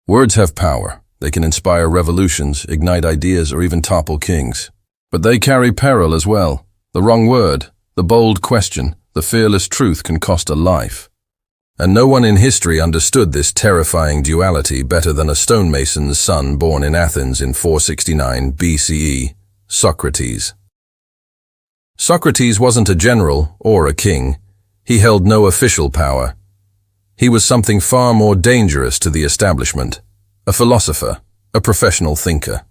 Words have power. They can inspire revolutions, ignite ideas, or even topple kings. But they carry peril as well. The wrong word, the bold question, the fearless truth can cost a life. And no one in history understood this terrifying duality better than a stonemason's son born in Athens in 469 BCE, Socrates. Socrates wasn't a general or a king. He held no official power. He was something far more dangerous to the establishment, a philosopher, a professional thinker.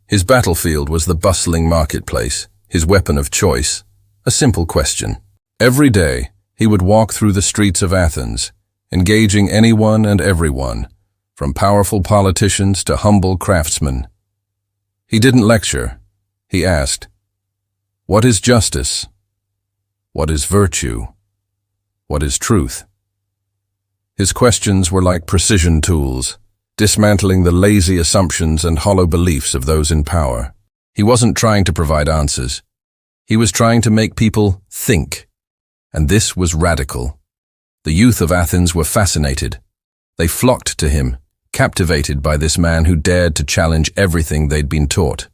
His battlefield was the bustling marketplace, his weapon of choice, a simple question. Every day, he would walk through the streets of Athens, engaging anyone and everyone, from powerful politicians to humble craftsmen. He didn't lecture. He asked, "What is justice? What is virtue? What is truth?" His questions were like precision tools, dismantling the lazy assumptions and hollow beliefs of those in power. He wasn't trying to provide answers. He was trying to make people think. And this was radical. The youth of Athens were fascinated. They flocked to him, captivated by this man who dared to challenge everything they'd been taught.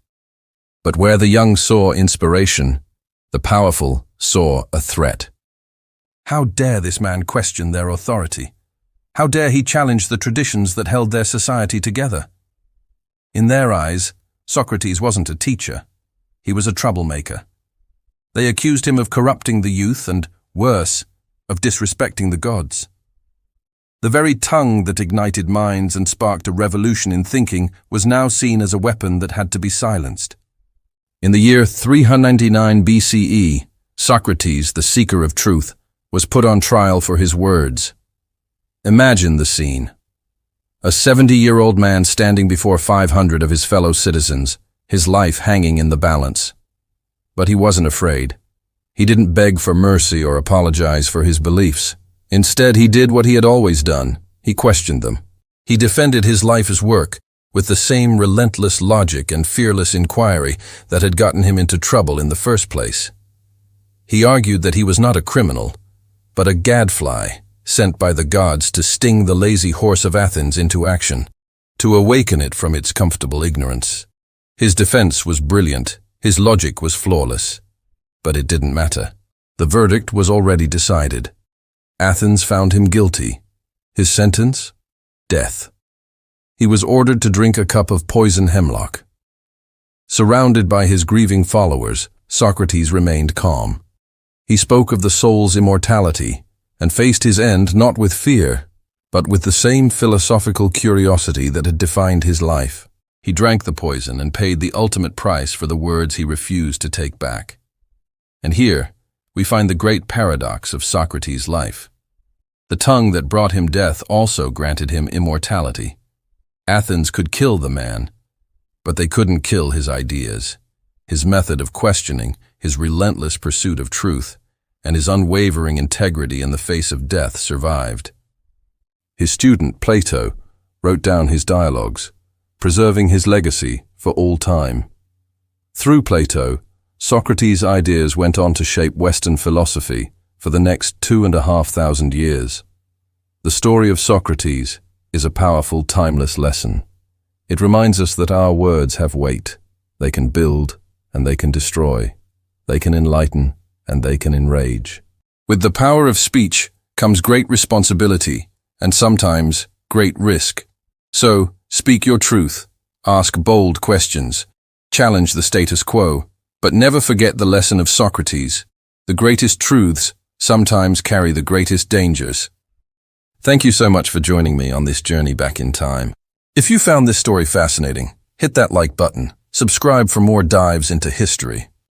But where the young saw inspiration, the powerful saw a threat. How dare this man question their authority? How dare he challenge the traditions that held their society together? In their eyes, Socrates wasn't a teacher. He was a troublemaker. They accused him of corrupting the youth and, worse, of disrespecting the gods. The very tongue that ignited minds and sparked a revolution in thinking was now seen as a weapon that had to be silenced. In the year 399 BCE, Socrates, the seeker of truth, was put on trial for his words. Imagine the scene. A 70-year-old man standing before 500 of his fellow citizens, his life hanging in the balance. But he wasn't afraid. He didn't beg for mercy or apologize for his beliefs. Instead, he did what he had always done. He questioned them. He defended his life's work with the same relentless logic and fearless inquiry that had gotten him into trouble in the first place. He argued that he was not a criminal, but a gadfly, sent by the gods to sting the lazy horse of Athens into action, to awaken it from its comfortable ignorance. His defense was brilliant, his logic was flawless. But it didn't matter. The verdict was already decided. Athens found him guilty. His sentence? Death. He was ordered to drink a cup of poison hemlock. Surrounded by his grieving followers, Socrates remained calm. He spoke of the soul's immortality, and faced his end not with fear, but with the same philosophical curiosity that had defined his life. He drank the poison and paid the ultimate price for the words he refused to take back. And here, we find the great paradox of Socrates' life. The tongue that brought him death also granted him immortality. Athens could kill the man, but they couldn't kill his ideas. His method of questioning, his relentless pursuit of truth, and his unwavering integrity in the face of death survived. His student, Plato, wrote down his dialogues, preserving his legacy for all time. Through Plato, Socrates' ideas went on to shape Western philosophy for the next 2,500 years. The story of Socrates is a powerful, timeless lesson. It reminds us that our words have weight. They can build and they can destroy. They can enlighten and they can enrage. With the power of speech comes great responsibility and sometimes great risk. So, speak your truth, ask bold questions, challenge the status quo, but never forget the lesson of Socrates. The greatest truths sometimes carry the greatest dangers. Thank you so much for joining me on this journey back in time. If you found this story fascinating, hit that like button, subscribe for more dives into history.